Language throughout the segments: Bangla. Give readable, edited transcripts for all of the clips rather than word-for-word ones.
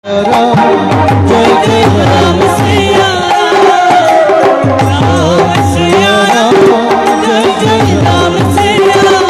जय जय राम सिया राम सिया राम जय जय राम सिया राम।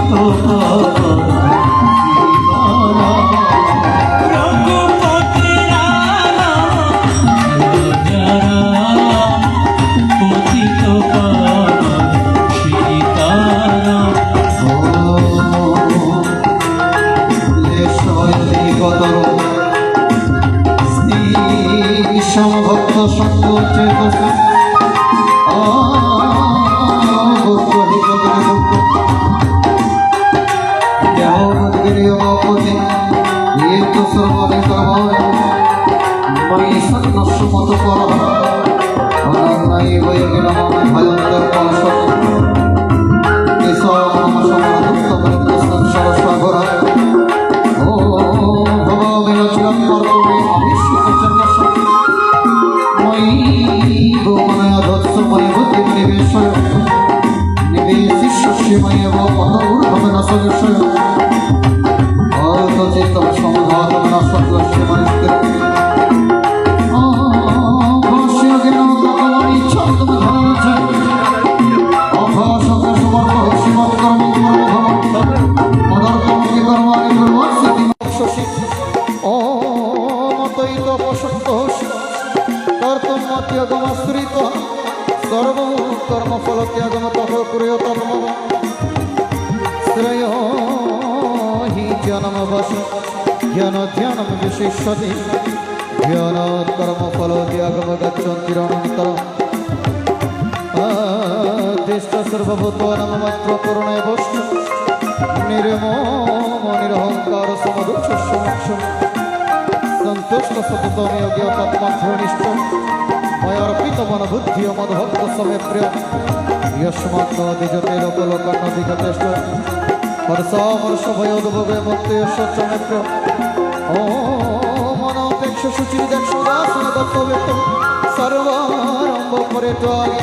Oh জ্ঞান ধ্যান বিশেষতি জ্ঞান কর্ম ফল ত্যাগম গচ্ছন্তি রণন্তর দেষ্ট সর্বভূতানাং মাত্র করুণে বস্তু নির্মম নিরহংকার সমদুঃখ সমক্ষ সন্তুষ্ট সততম যোগ্য তৎমধ্রনিষ্ঠ ময়ার্পিত মন বুদ্ধি মদভক্ত সমে প্রিয় यस्मात् दिजते लोकलोकान्नधिगतेष्ट हर्षामर्ष भयोद्भवे मुक्ते सच्चमे प्रिय ओ मनोपेक्ष शुचिर्दक्षदासन दत्तव्यक्त सर्वारम्भ परित्यागी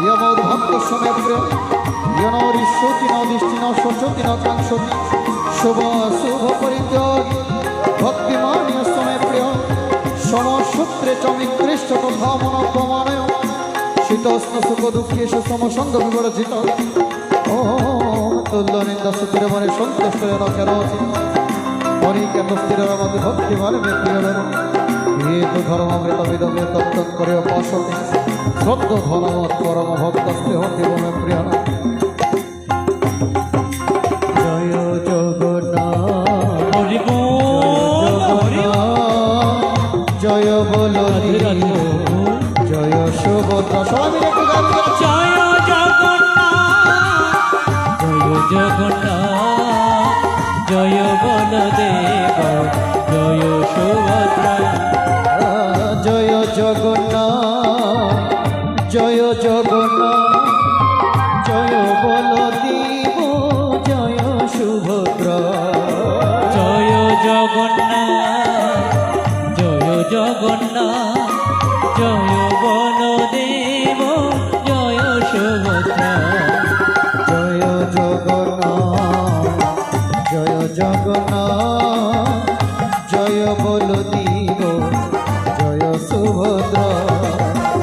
यमोद्भक्त समे प्रिय यनोरिष्यति न दिष्टि न शोचति न काङ्क्षति शुभ शुभ परित्यागी भक्तिमान्य समे प्रिय समसूत्रे च मित्रेश्च तथा मनोपमानय शीतोष्ण सुख दुःखेषु समसंग विवर्जित ओम तुल्य निंदा सुतिर मने सन्तुष्ट न करोति अनिकेत स्थिर मति भक्ति मार्गे प्रियवर हेतु धर्मामृत विदमे तत्त करे उपासते श्रद्ध धनमत परम भक्त स्नेहति मम प्रिय जय जगन्नाथ हरि बोल हरि जय बोलो जय सुभद्रा सबाई मिले एकटु गान जय जगन्नाथ जय बलदेव जय सुभद्रा जय जगन्नाथ जय जगन्नाथ जय बलदेव जय सुभद्रा जय जगन्नाथ जय जगन्नाथ जय बलदेव जय सुभद्रा जय जगन्नाथ जय जगन्नाथ जय बलदेव जय सुभद्रा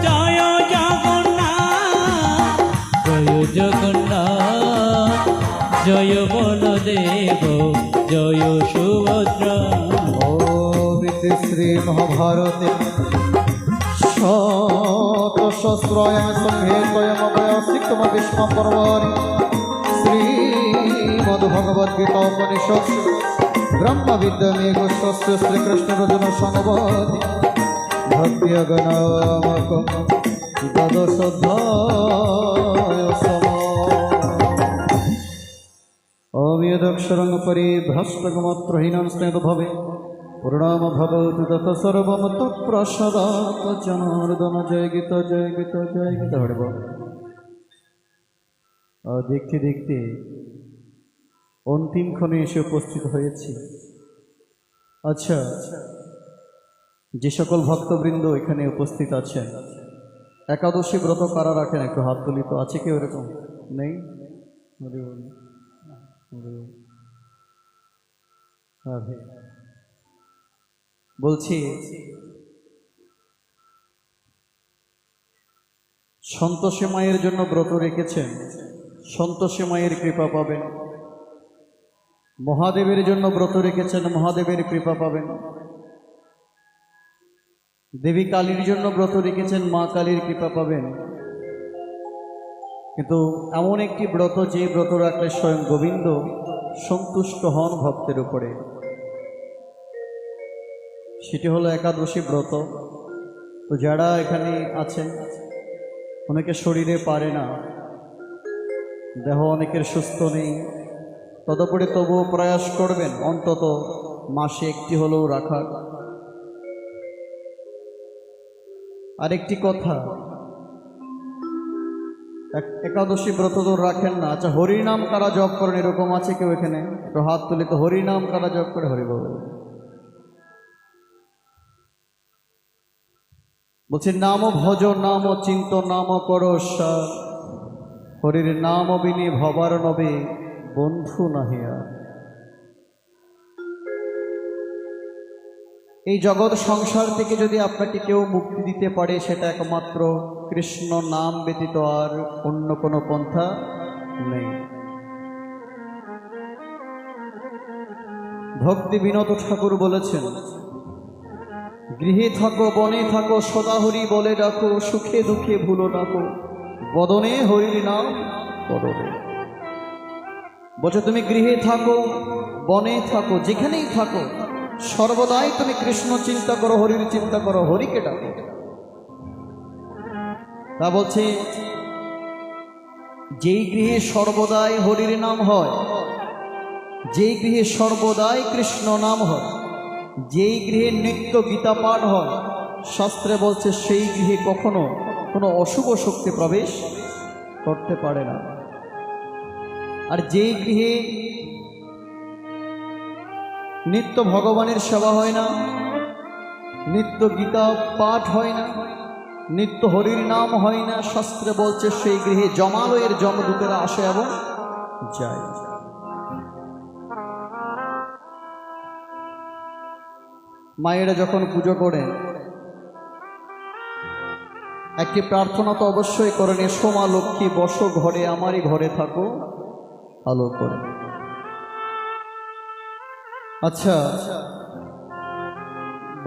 जय जगन्नाथ जय जगन्नाथ जय बलदेव जय सुभद्रा ओमिति श्री महाभारते शतशस्त्रायां संहेतयमभयसिक्तम विष्णु पर्वाणि श्रीमद्भगवद्गीता उपनिषत्सु ब्रह्म विद्यामे गोष्ठस्य श्रीकृष्ण अर्जुन संवादे भक्त्यगणामकं द्वादशोऽध्याय अव्यदक्षरं परिभ्रष्टगमत्रहीनं स्नेहभवे पूर्णाम भगवतु तत सर्वम तत्प्रसादात् जनार्दन जय गीता जय गीता जय गीता हरे बोल। देखते देखते अंतिम क्षणे एसे उपस्थित হয়েছি। আচ্ছা, যে সকল ভক্তবৃন্দ এখানে উপস্থিত আছেন একাদশী ব্রত কারা রাখেন একটু হাত তুলি তো। আছে কেউ এরকম? নেই? বলছি সন্তোষী মায়ের জন্য ব্রত রেখেছেন, সন্তোষী মায়ের কৃপা পাবেন। মহাদেবের জন্য ব্রত রেখেছেন, মহাদেবের কৃপা পাবেন। দেবী কালীর জন্য ব্রত রেখেছেন, মা কালীর কৃপা পাবেন। কিন্তু এমন একটি ব্রত যে ব্রত রাখলে স্বয়ং গোবিন্দ সন্তুষ্ট হন ভক্তের উপরে, সেটি হলো একাদশী ব্রত। তো যারা এখানে আছেন, অনেকে শরীরে পারে না, দেহ অনেকের সুস্থ নেই, তদুপরি তবুও প্রয়াস করবেন অন্তত মাসে একটি হলেও রাখার। আরেকটি কথা, একাদশী ব্রত তো রাখেন না। আচ্ছা, হরিনাম কারা জপ করেন এরকম আছে কেউ এখানে? একটু হাত তুলে তো। হরিনাম কারা জপ করে? হরি বল। বলছি, নাম ভজ নাম চিন্ত নাম করো সার, হরির নাম বিনি ভবার নবে বন্ধু নাহিয়া। এই জগৎ সংসার থেকে যদি আপনাকে কেউ মুক্তি দিতে পারে, সেটা একমাত্র কৃষ্ণ নাম ব্যতীত আর অন্য কোনো পন্থা নেই। ভক্তি বিনোদ ঠাকুর বলেছেন, গৃহে থাকো বনে থাকো সদা হরি বলে ডাকো, সুখে দুঃখে ভুলো ডাকো, বদনে হরির নাম করবে। বলছে তুমি গৃহে থাকো বনে থাকো যেখানেই থাকো, সর্বদাই তুমি কৃষ্ণ চিন্তা করো, হরির চিন্তা করো, হরিকে ডাকো। তা বলছে, যেই গৃহে সর্বদাই হরির নাম হয়, যেই গৃহে সর্বদাই কৃষ্ণ নাম হয়, যেই গৃহে নিত্য গীতা পাঠ হয়, শাস্ত্রে বলছে সেই গৃহে কখনো কোনো অশুভ শক্তি প্রবেশ করতে পারে না। আর যেই গৃহে নিত্য ভগবানের সেবা হয় না, নিত্য গীতা পাঠ হয় না, নিত্য হরির নাম হয় না, শাস্ত্রে বলছে সেই গৃহে জমালয়ের যমদূতেরা আসে এবং যায়। মায়েরা যখন পুজো করেন একটি প্রার্থনা তো অবশ্যই করেন, এসো মা লক্ষ্মী বসো ঘরে, আমারই ঘরে থাকো আলো করে। আচ্ছা,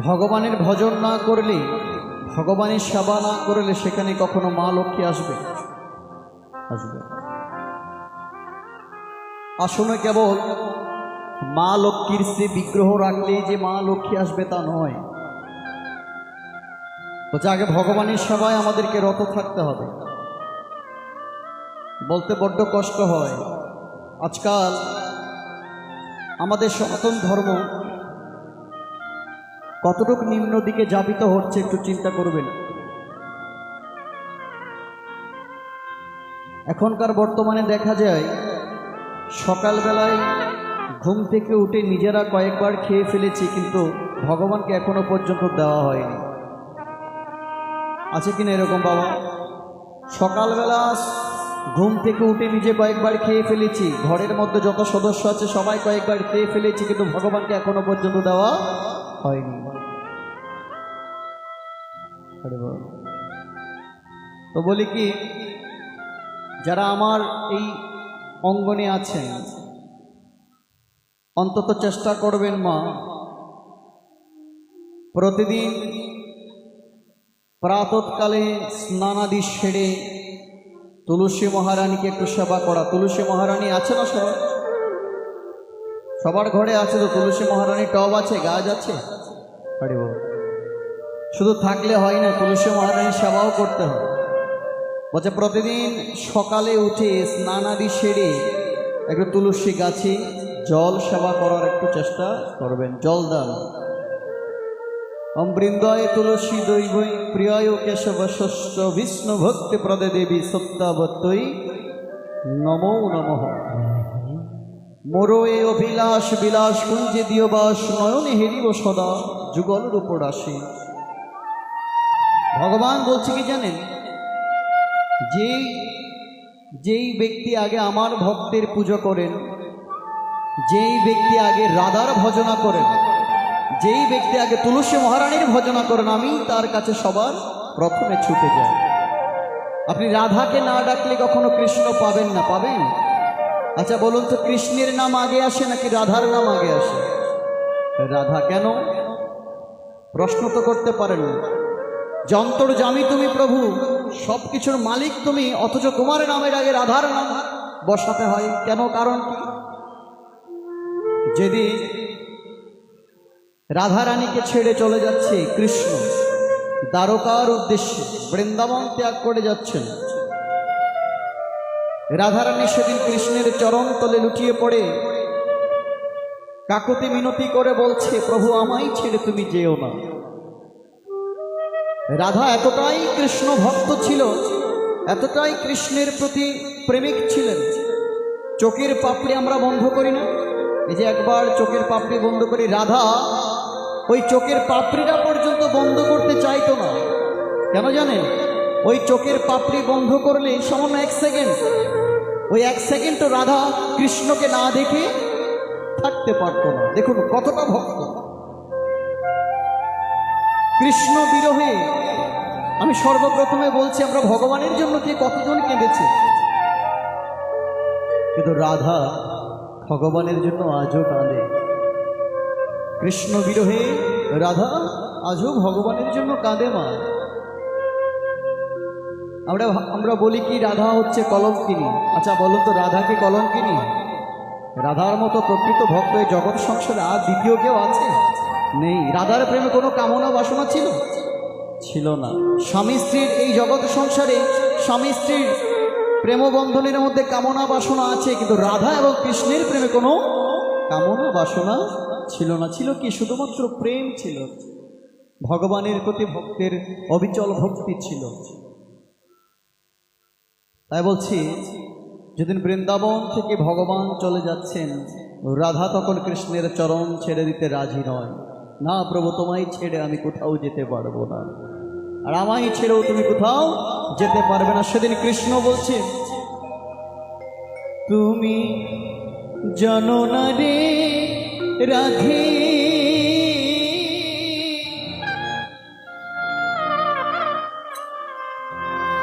ভগবানের ভজন না করলে, ভগবানের সেবা না করলে সেখানে কখনো মা লক্ষ্মী আসবে? আসবে। আসলে কেবল মা লক্ষ্মীর শ্রী বিগ্রহ রাখলে যে মা লক্ষ্মী আসবে তা নয়। বলছে আগে ভগবানের সেবায় আমাদেরকে রত থাকতে হবে। বলতে বড্ড কষ্ট হয়, আজকাল আমাদের সনাতন ধর্ম কতটুকু নিম্ন দিকে যাপিত হচ্ছে একটু চিন্তা করবেন। এখনকার বর্তমানে দেখা যায় সকালবেলায় ঘুম থেকে উঠে নিজেরা কয়েকবার খেয়ে ফেলেছি, কিন্তু ভগবানকে এখনো পর্যন্ত দেওয়া হয়নি। আছে কিনা এরকম বাবা? সকালবেলা ঘুম থেকে উঠে নিজে কয়েকবার খেয়ে ফেলেছি, ঘরের মধ্যে যত সদস্য আছে সবাই কয়েকবার খেয়ে ফেলেছি, কিন্তু ভগবানকে এখনো পর্যন্ত দেওয়া হয়নি। তো বলি কি, যারা আমার এই অঙ্গনে আছেন অন্তত চেষ্টা করবেন মা প্রতিদিন প্রাতঃকালে স্নানাদি সেরে তুলসী মহারানীকে একটু সেবা করা। তুলসী মহারানী আছে না সবার? সবার ঘরে আছে তো তুলসী মহারানী, টব আছে, গাছ আছে। শুধু থাকলে হয় না, তুলসী মহারানীর সেবাও করতে হয়। বলছে প্রতিদিন সকালে উঠে স্নানাদি সেরে একটু তুলসী গাছে জল সেবা করার একটু চেষ্টা করবেন, জল দান। অমৃন্দায় তুলসী দৈবৈ প্রিয়ায় কেশব ষষ্ঠ বিষ্ণু ভক্তি প্রদে দেবী সত্যাবত্যই নমো নমঃ। মোরো এ অভিলাষ বিলাস কুঞ্জে দিও বাস, নয়নে হেরিব সদা যুগল রূপ রাশি। ভগবান বলছে কি জানেন, যেই ব্যক্তি আগে আমার ভক্তের পুজো করেন, যেই ব্যক্তি আগে রাধার ভজনা করেন, যেই ব্যক্তি আগে তুলসী মহারানীর ভজনা করেন, আমি তার কাছে সবার প্রথমে ছুটে যাই। আপনি রাধাকে না ডাকলে কখনো কৃষ্ণ পাবেন না। পাবেন? আচ্ছা বলুন তো, কৃষ্ণের নাম আগে আসে নাকি রাধার নাম আগে আসে? রাধা। কেন? প্রশ্ন তো করতে পারেন না। যন্তর্জামী তুমি প্রভু, সব কিছুর মালিক তুমি, অথচ তোমার নামের আগে রাধার নাম বসাতে হয় কেন? কারণ কি? যেদিন রাধারানীকে ছেড়ে চলে যাচ্ছে কৃষ্ণ দ্বারকার উদ্দেশ্যে, বৃন্দাবন ত্যাগ করে যাচ্ছেন, রাধারানী সেদিন কৃষ্ণের চরণ তলে লুটিয়ে পড়ে কাকুতি মিনতি করে বলছে, প্রভু আমায় ছেড়ে তুমি যেও না। রাধা এতটাই কৃষ্ণ ভক্ত ছিল, এতটাই কৃষ্ণের প্রতি প্রেমিক ছিলেন। চোখের পাপড়ি আমরা বন্ধ করি না, এই যে একবার চোখের পাপড়ি বন্ধ করি, রাধা ওই চোখের পাপড়িটা পর্যন্ত বন্ধ করতে চাইতো না। কেন জানেন? ওই চোখের পাপড়ি বন্ধ করলে সামান্য 1 সেকেন্ড, ওই 1 সেকেন্ডও রাধা কৃষ্ণকে না দেখে থাকতে পারতো না। দেখুন কতটা ভক্ত। কৃষ্ণ বিরহে আমি সর্বপ্রথমে বলছি, আমরা ভগবানের জন্য কে কতজন কেঁদেছে, কিন্তু রাধা ভগবানের জন্য আজও কাঁদে। কৃষ্ণ বিরহে রাধা আজও ভগবানের জন্য কাঁদে মা। আমরা বলি কি রাধা হচ্ছে কলঙ্কিনী। আচ্ছা বলুন তো, রাধা কি কলঙ্কিনী? রাধার মতো প্রকৃত ভক্ত এই জগৎ সংসারে আর দ্বিতীয় কেউ আছে? নেই। রাধার প্রেমে কোনো কামনা বাসনা ছিল না। স্বামী স্ত্রীর এই জগৎ সংসারে স্বামী স্ত্রীর প্রেমবন্ধনের মধ্যে কামনা বাসনা আছে, কিন্তু রাধা এবং কৃষ্ণের প্রেমে কোনো কামনা বাসনা ছিল না। ছিল কি? শুধুমাত্র প্রেম ছিল। ভগবানের প্রতি ভক্তের অবিচল ভক্তি ছিল। তাই বলছি, যেদিন বৃন্দাবন থেকে ভগবান চলে যাচ্ছেন, রাধা তখন কৃষ্ণের চরণ ছেড়ে দিতে রাজি নয়। না প্রভু, তোমায় ছেড়ে আমি কোথাও যেতে পারবো না, আর আমায় ছেড়েও তুমি কোথাও যেতে পারবে না। সেদিন কৃষ্ণ বলছে, তুমি জানো না রে রাধে,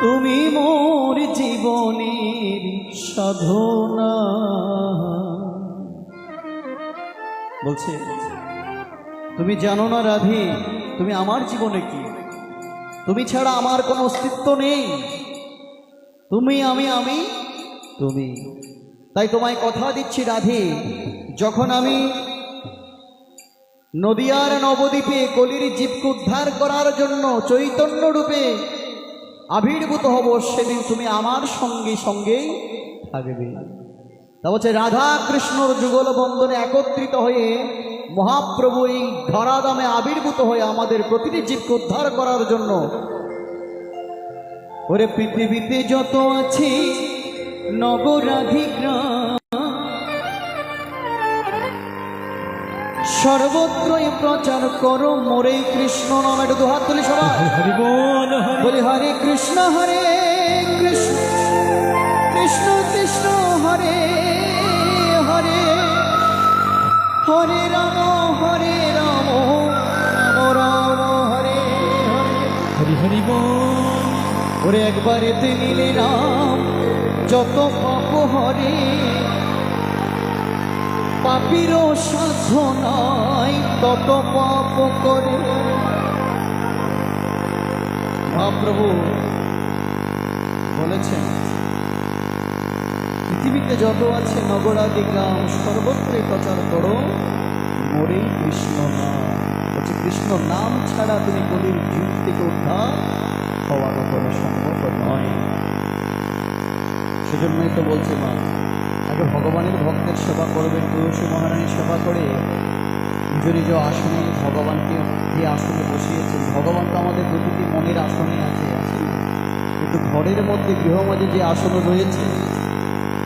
তুমি মোর জীবনের সাধনা। বলছে, তুমি জানো না রাধে, তুমি আমার জীবনে কি, তুমি ছাড়া আমার কোনো অস্তিত্ব নেই। তুমি, আমি, তুমি। তাই তোমায় কথা দিচ্ছি রাধে, যখন আমি নদিয়ার নবদ্বীপে কলির জীবকে উদ্ধার করার জন্য চৈতন্য রূপে আবির্ভূত হব, সেদিন তুমি আমার সঙ্গে সঙ্গেই থাকবে। তা বলছে, রাধা কৃষ্ণর যুগল বন্ধনে একত্রিত হয়ে মহাপ্রভু এই ধরাধামে আবির্ভূত হয়ে আমাদের প্রতিটি জীবকে উদ্ধার করার জন্য। ওরে পৃথিবীতে যত আছে নগরাধিগ্রাম, সর্বত্রই প্রচার করো মোরে কৃষ্ণ নাম। একটু দুহাত তুলি সবাই, হরি বল বলি হরে কৃষ্ণ কৃষ্ণ কৃষ্ণ কৃষ্ণ হরে হরে, হরে রাম রাম রাম হরে হরে। হরি হরি বল। ওরে একবারেতে নিলে রাম যত পাপ হরে, পাপীরও সাধ্য নাই তত পাপ করে। মহাপ্রভু বলেছেন, পৃথিবীতে যত আছে নগরাদি গ্রাম, সর্বত্রই প্রচার করো মোরেই কৃষ্ণ নাম। বলছে, কৃষ্ণ নাম ছাড়া তুমি কলির যুগ থেকে উদ্ধার হওয়ার কোনো সম্ভব নয়। সেজন্যই তো বলছে মা, আগে ভগবানের ভক্তের সেবা করবেন। তুলসী মহারানীর সেবা করে নিজ নিজ আসনে ভগবানকে যে আসনে বসিয়েছেন, ভগবান তো আমাদের প্রতিটি মনের আসনে আছে, কিন্তু ঘরের মধ্যে গৃহমাঝে যে আসন রয়েছে,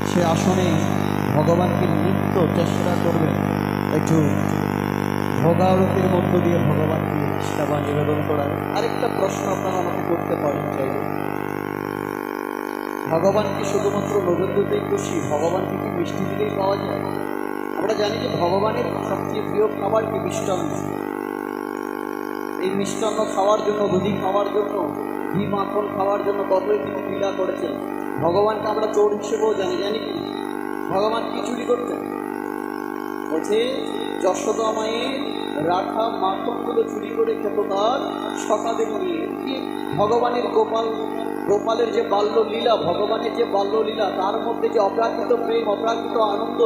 সে আসনে ভগবানকে নিত্য চেষ্টা করবেন একটু ভোগারতির মধ্য দিয়ে ভগবানকে সেবা নিবেদন করার। আরেকটা প্রশ্ন আপনারা আমাকে করতে পারেন চাইলে, ভগবান কি শুধুমাত্র নৈবেদ্যতেই খুশি? ভগবানকে কি মিষ্টি দিলেই পাওয়া যায়? আমরা জানি যে ভগবানের সবচেয়ে প্রিয় খাবার কি? মিষ্টান্ন। এই মিষ্টান্ন খাওয়ার জন্য, দুধি খাওয়ার জন্য, ঘি মাখন খাওয়ার জন্য কতই তিনি লীলা করেছেন। ভগবানকে আমরা চোর হিসেবেও জানি কি? ভগবান কি চুরি করতেন? বলছে, যশোদা মায়ের রাখা মাখনগুলো চুরি করে খেত তার সকালে নিয়ে। ভগবানের গোপালের যে বাল্যলীলা, ভগবানের যে বাল্যলীলা, তার মধ্যে যে অপ্রাকৃত প্রেম, অপ্রাকৃত আনন্দ,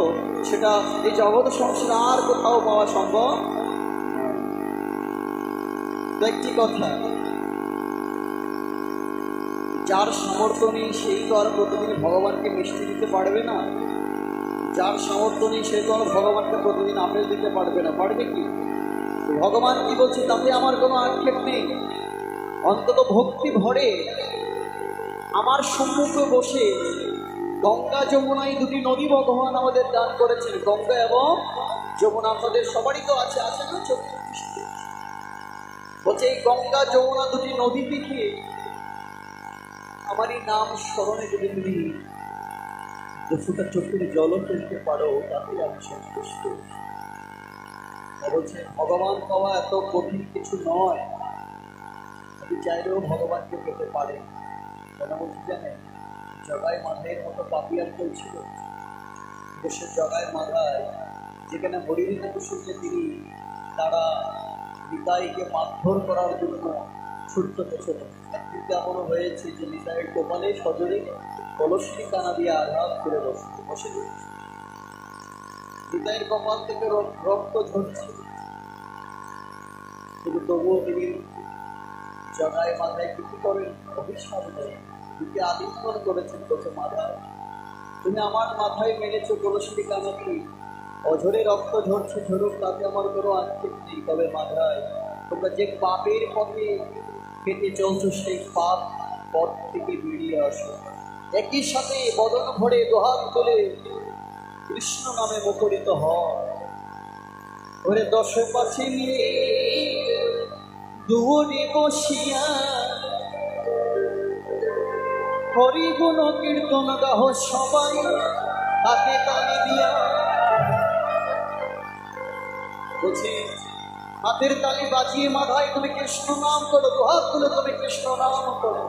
সেটা এই জগৎ সংসারে আর কোথাও পাওয়া সম্ভব। একটি কথা, যার সামর্থ্য নেই সেই তো আর প্রতিদিন ভগবানকে মিষ্টি দিতে পারবে না। যার সামর্থ্য নেই সে তো আর ভগবানকে প্রতিদিন আপেল দিতে পারবে না। পারবে কি? ভগবান কি বলছে তাতে আমার কোনো আক্ষেপ নেই। অন্তত ভক্তি ভরে আমার সম্মুখে বসে গঙ্গা যমুনা এই দুটি নদী ভগবান আমাদের দান করেছেন। গঙ্গা এবং যমুনা আপনাদের সবারই তো আছে, আছে না? বলছে এই গঙ্গা যমুনা দুটি নদী থেকে আমারই নাম স্মরণে যদি তুমি দুফুটা চোখের জলও তুলতে পারো তাতে আমি সন্তুষ্ট। বলছে ভগবান পাওয়া এত কঠিন কিছু নয়, আপনি চাইলেও ভগবানকে পেতে পারেন। কেন বলছি জানেন? জগায় মাথায় মতো পাপিয়ার চলছিল, সে জগায় মাথায় যেখানে হরিণী কুসুমকে তিনি তারা নিতাইকে মারধর করার জন্য ছুটতে পেছনে একদিন এমনও হয়েছে যে নিতাইয়ের কপালে সজরে কলসটি কানা দিয়ে আঘাত করে বসে রয়েছে। নিতাইয়ের কপাল থেকে রক্ত ঝরছে, কিন্তু তবুও তিনি জগায় মাথায় কিছু করেন, অভিশাপ নেই, দিকে আলিঙ্গন করেছেন তোকে মাথায়। তুমি আমার মাথায় মেরেছো কলসটি কানা দিয়ে, অঝরে রক্ত ঝরছে ঝরুক, তাতে আমার কোনো আক্ষেপ নেই। তবে মাথায় তোমরা যে পাপের পথে হেঁটে চলছো সেই পাপ পথ থেকে বেরিয়ে আসো। একই সাথে বদন ভরে দোহাত তোলে কৃষ্ণ নামে মুখরিত হয়। ওরে দশে পাছে নিয়ে দুয়ারে বসিয়া হরি গুণ কীর্তন গাহ সবাই হাতে তালি দিয়া। বলছে হাতের তালি বাজিয়ে মাথায় তুমি কৃষ্ণ নাম করো, দুহাত তুলে তুমি কৃষ্ণ নাম করো।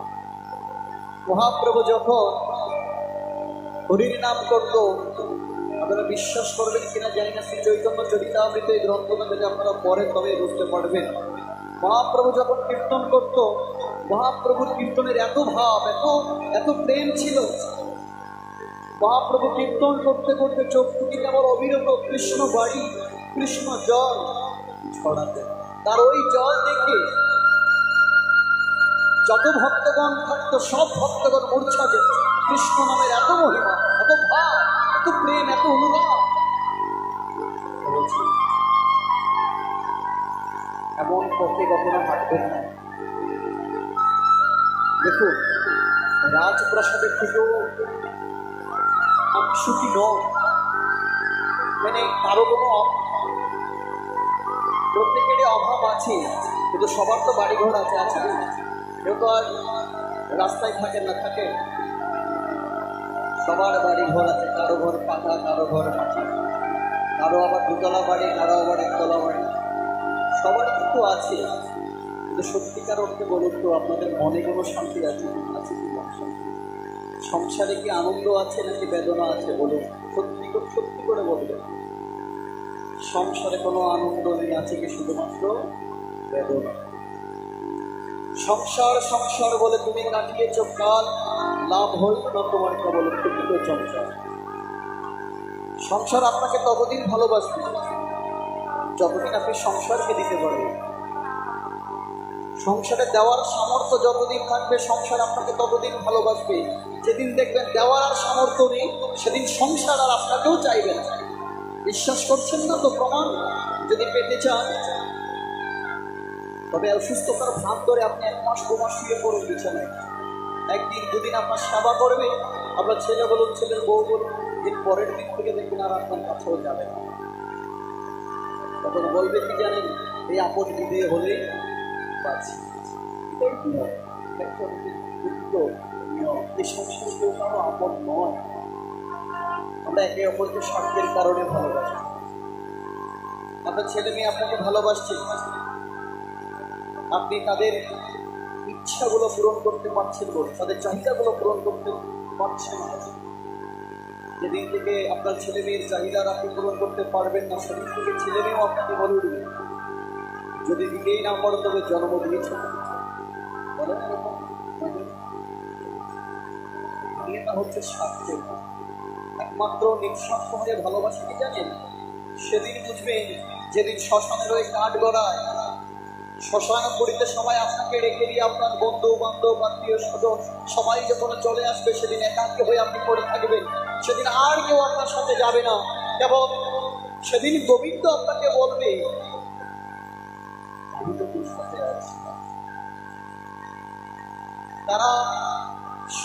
মহাপ্রভু যখন হরির নাম করত, আপনারা বিশ্বাস করবেন কিনা জানি না, শ্রী চৈতন্য চরিতামৃত এই গ্রন্থটা যদি আপনারা পড়েন তবে বুঝতে পারবেন। মহাপ্রভু যখন কীর্তন করত, মহাপ্রভুর কীর্তনের এত ভাব, এত প্রেম ছিল। মহাপ্রভু কীর্তন করতে করতে চোখ থেকে যেমন অবিরত কৃষ্ণ বাড়ি, কৃষ্ণ জল ছড়াতে, তার ওই জল দেখে যত ভক্তগণ থাকতো সব ভক্তগণ মূর্ছা যেত। কৃষ্ণ নামের এত মহিমা, এত ভাব, এত প্রেম, এত অনুরাগ। এমন পথে কখনো হাঁটবেন না। দেখুন, রাজপ্রাসাদের থেকেও আমি সুখী নয়, মানে কারো কোনো প্রত্যেকেরই অভাব আছে, কিন্তু সবার তো বাড়িঘর আছে, আছে না? কেউ তো আর রাস্তায় থাকে না, থাকে। সবার বাড়িঘর আছে, কারো ঘর পাকা, কারো ঘর মাটি, কারো আবার দুতলা বাড়ি, কারো আবার একতলা বাড়ি, সবারই কিন্তু আছে। কিন্তু সত্যিকার অর্থে বলুন তো, আপনাদের মনে কোনো শান্তি আছে আছে কি? সংসারে কি আনন্দ আছে নাকি বেদনা আছে? বলুন, সত্যি করে বলবেন। সংসারে কোনো আনন্দ নেই, আছে কি শুধুমাত্র বেদনা? সংসার সংসার বলে তুমি কাটিয়েছ কাল, লাভ হইল না তোমার কেবল ক্ষুদ্র চঞ্চল। সংসার আপনাকে ততদিন ভালোবাসবে যতদিন আপনি সংসারকে দিতে পারবেন। সংসারে দেওয়ার সামর্থ্য যতদিন থাকবে সংসার আপনাকে ততদিন ভালোবাসবে। যেদিন দেখবেন দেওয়ার আর সামর্থ্য নেই, সেদিন সংসার আর আপনাকেও চাইবে না। বিশ্বাস করছেন না তো প্রমাণ। যদি পেতে চান তবে অসুস্থতার ভাব ধরে আপনি 1 মাস 2 মাস শুয়ে পড়ুন বিছানায়। একদিন দুদিন আপনার সেবা করবে, আপনার ছেলে বলুন, ছেলের বউ বলুন, এর পরের দিন থেকে দেখবেন আর আপনার কাছেও যাবে না। তখন বলবে কি জানেন, এই আপদ বিদে হলে বাঁচি। এই সংসার কেউ কারো আপদ নয়। আমরা একে অপরকে স্বার্থের কারণে ভালোবাসি। আপনার ছেলে মেয়ে আপনাকে ভালোবাসছে, আপনি তাদের ইচ্ছাগুলো পূরণ করতে পারছেন বলে, তাদের চাহিদাগুলো পূরণ করতে পারছেন না। যেদিন থেকে আপনার ছেলে মেয়ের চাহিদা আপনি পূরণ করতে পারবেন না, সেদিন থেকে ছেলে মেয়েও আপনাকে বলে উঠবে, যদি দিকেই না পারো তবে জন্ম দিয়েছে। এটা হচ্ছে স্বার্থে। একমাত্র নিঃস্বার্থ হয়ে ভালোবাসা কি জানেন? সেদিন বুঝবেন যেদিন শ্মশানের ওই কাঠ গড়ায়, শ্মশান পড়িতে সময় আপনাকে রেখে দিয়ে আপনার বন্ধু বান্ধব আত্মীয় স্বজন সবাই যখন চলে আসবে, সেদিন একাকী হয়ে আপনি পড়ে থাকবেন। সেদিন আর কেউ আপনার সাথে যাবে না, এবং সেদিন গোবিন্দ আপনাকে বলবে, আমি তো তোর সাথে আছি। তারা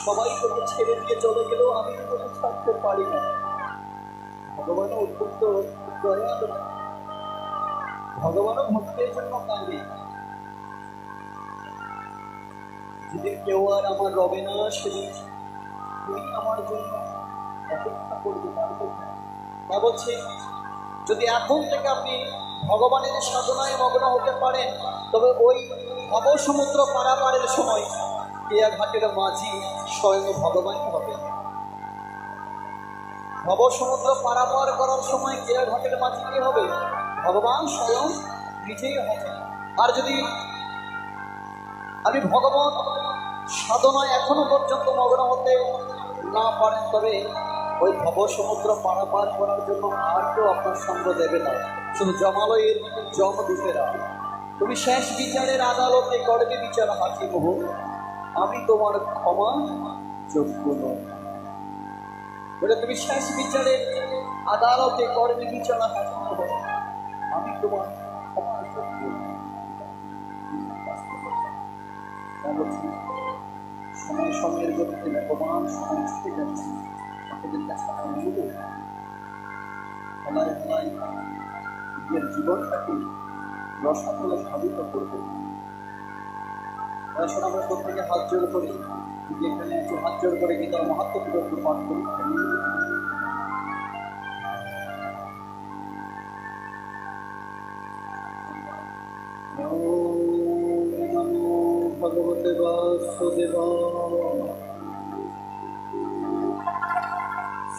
সবাই তোকে ছেড়ে দিয়ে চলে গেলেও আমি তোকে ছাড়তে পারি না। ভগবানও অত্যন্ত দয়ালু, ভগবানও ভক্তের জন্য কাঁদে। যেদিন কেউ আর আমার রবে না, সেদিন তুই আমার জন্য অপেক্ষা করতে পারবে। তা বলছে, যদি এখন থেকে আপনি ভগবানের সাধনায় মগ্ন হতে পারেন, তবে ওই ভব সমুদ্র পারাপারের সময় কেয়াঘাটের মাঝি স্বয়ং ভগবানই হবে। ভব সমুদ্র পারাপার করার সময় কেয়াঘাটের মাঝি কি হবে? ভগবান স্বয়ং নিজেই হবে। আর যদি আমি ভগবান সাধনায় এখনো পর্যন্ত মগ্ন হতে না পারেন, তবে ওই ভব সমুদ্র পারাপার করার জন্য আর কেউ আপনার সঙ্গ দেবে না, শুধু জমালয়ের যমদূতেরা। তুমি শেষ বিচারের আদালতে করবে বিচার হাকিম হো, আমি তোমার ক্ষমা যোগ্য নই। বলে তুমি শেষ বিচারের আদালতে করবে বিচার হাকিম হো, আমি তোমার ক্ষমা যোগ্য নই। সময় সময়ের গতিতে ভগবান সময় ছুটে যাচ্ছে, আপনাদের কাছে অনুরোধ খেলায় খেলায় নিজের জীবনটাকে রসাতলে ভাবিত করবে। এখন আমরা প্রত্যেকে হাত জোর করি, যদি এখানে একটু হাত জোর করে গীতার মহাত্মকে একটু পাঠ করি। ভগবতে বাসুদেবায়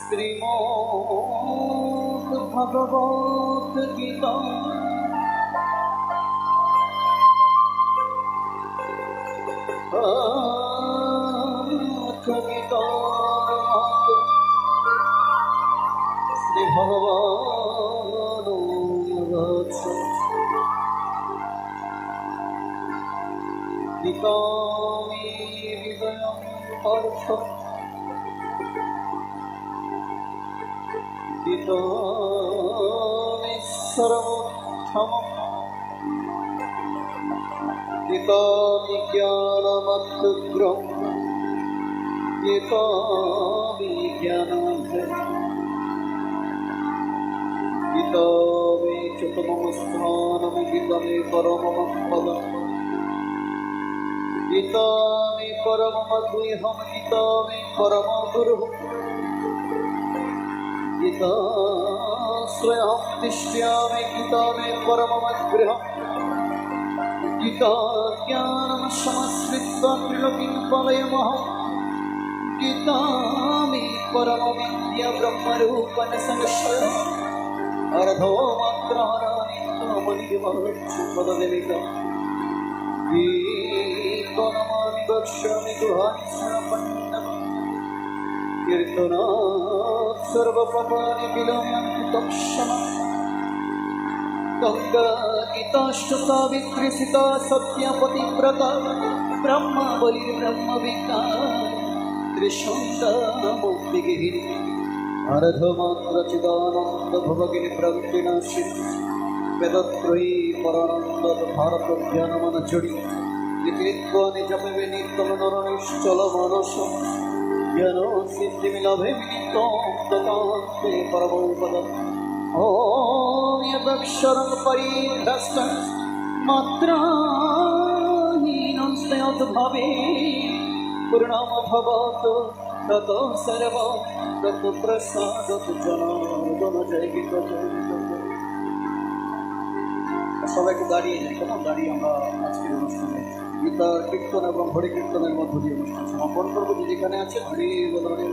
শ্রীমদ্ ভগবত গীতা শ্রী ভগবান গীতামি হৃদয়ম অর্থ গীতামি সর্বোত্তমম গীতামি জ্ঞানমগ্রম গীতামি জ্ঞানাঞ্জন গীতামি চতুর্থম স্থানম গীতামি পরমম পদম গীতামি পরমম গুহ্যম গীতামি পরম গুরুঃ গীতাশ্রয়হম তিষ্ঠ্যামি গীতামি পরমম গৃহঃ গীতা জ্ঞানম সমশ্রিত্বা ত্রিলোকিং পলয়মহঃ গীতামি পরম বিদ্যা ব্রহ্মরূপণ সংশ্রয়ঃ অর্ধো মাত্রাহারাণি মনির্মহচ্ছুপদদেবিকা গীতনমামি বক্ষ্যামি গুহানি শ্রবণম কীর্তনাৎ সর্বপাপানি বিলোময়ন্তি তৎক্ষণাৎ গঙ্গা গীতাষ্টসাবিত্রী সীতা সত্যপতিব্রতা ব্রহ্মাবলী ব্রহ্মবিদ্যা ত্রিসন্ধ্যা মুক্তিগিরি अर्धमात्र चिदानंद भवगिनी प्रज्ञाशील वेदत्रयी परानंद भारत ज्ञान मन चढ़ी निकृत्व निजपे नित्यम नर निश्चल मानस ज्ञान सिद्धि मिलभे मिलिते परमपद ओम यदक्षरं परिभ्रष्टं मात्राहीनं स्नेहद्भावे पूर्णम भवतु ततो सर्व ततो प्रसाद जनार्दन जय गीता जय गीता। সবাইকে দাঁড়িয়ে যাই, কেন দাঁড়িয়ে আমরা আজকের অনুষ্ঠানে গীতার কীর্তন এবং হরি কীর্তনের মধ্য দিয়ে অনুষ্ঠান সমাপন করবো। যে যেখানে আছে হরি বল হরি